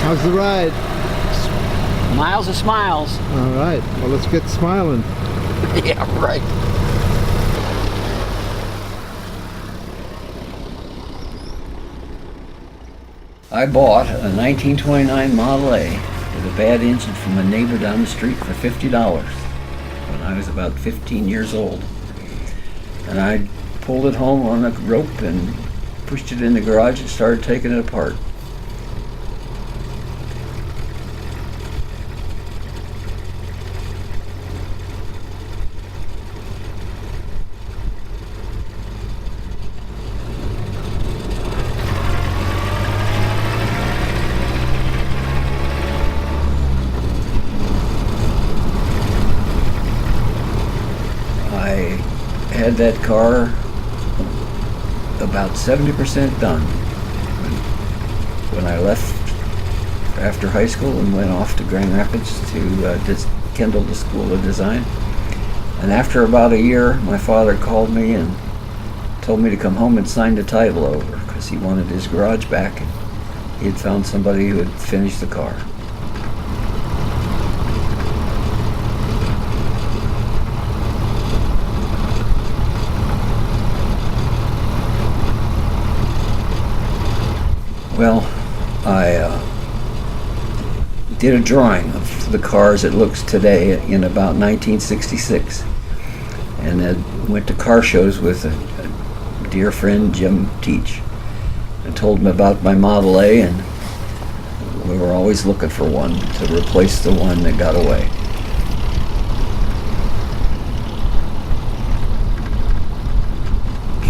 How's the ride? Miles of smiles. All right. Well, let's get smiling. Yeah, right. I bought a 1929 Model A with a bad engine from a neighbor down the street for $50 when I was about 15 years old. And I pulled it home on a rope and pushed it in the garage and started taking it apart. I had that car about 70% done when I left after high school and went off to Grand Rapids to Kendall School of Design. And after about a year, my father called me and told me to come home and sign the title over because he wanted his garage back and he had found somebody who had finished the car. Well, I did a drawing of the car as it looks today in about 1966, and then went to car shows with a dear friend, Jim Teach, and told him about my Model A, and we were always looking for one to replace the one that got away.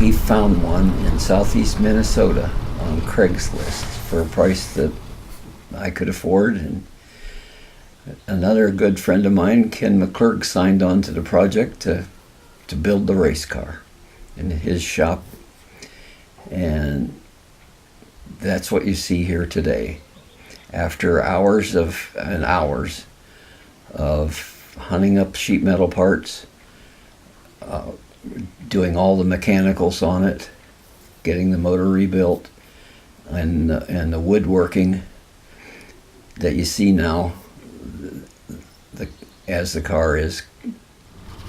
He found one in southeast Minnesota on Craigslist for a price that I could afford, and another good friend of mine, Ken McClurg, signed on to the project to build the race car in his shop, and that's what you see here today. After hours of hunting up sheet metal parts, doing all the mechanicals on it, getting the motor rebuilt, and the woodworking that you see now as the car is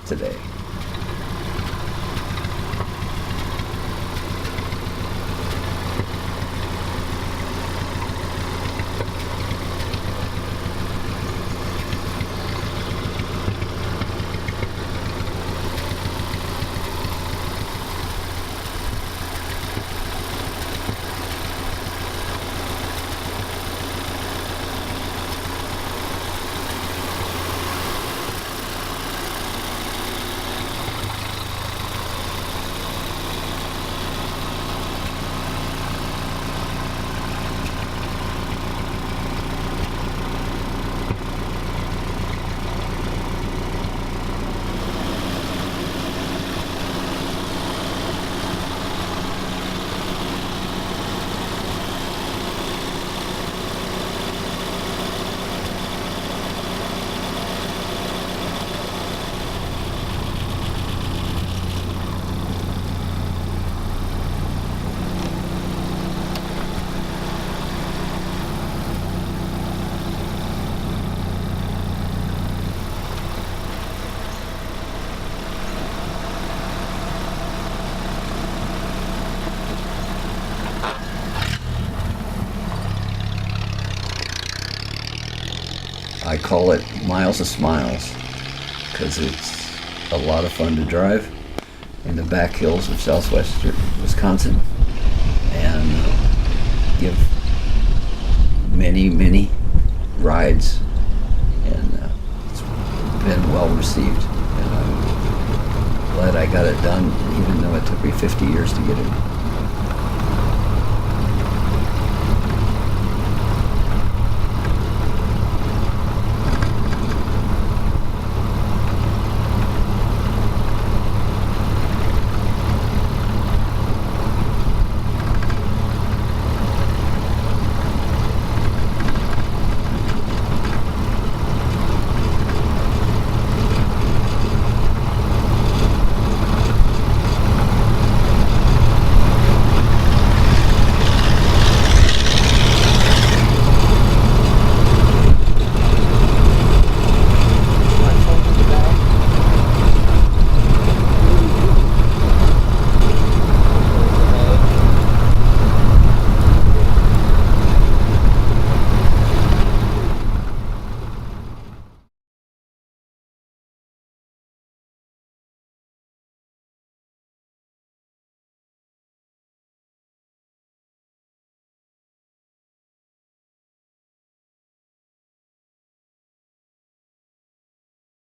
today. I call it Miles of Smiles because it's a lot of fun to drive in the back hills of southwestern Wisconsin and give many rides, and it's been well received, and I'm glad I got it done even though it took me 50 years to get it.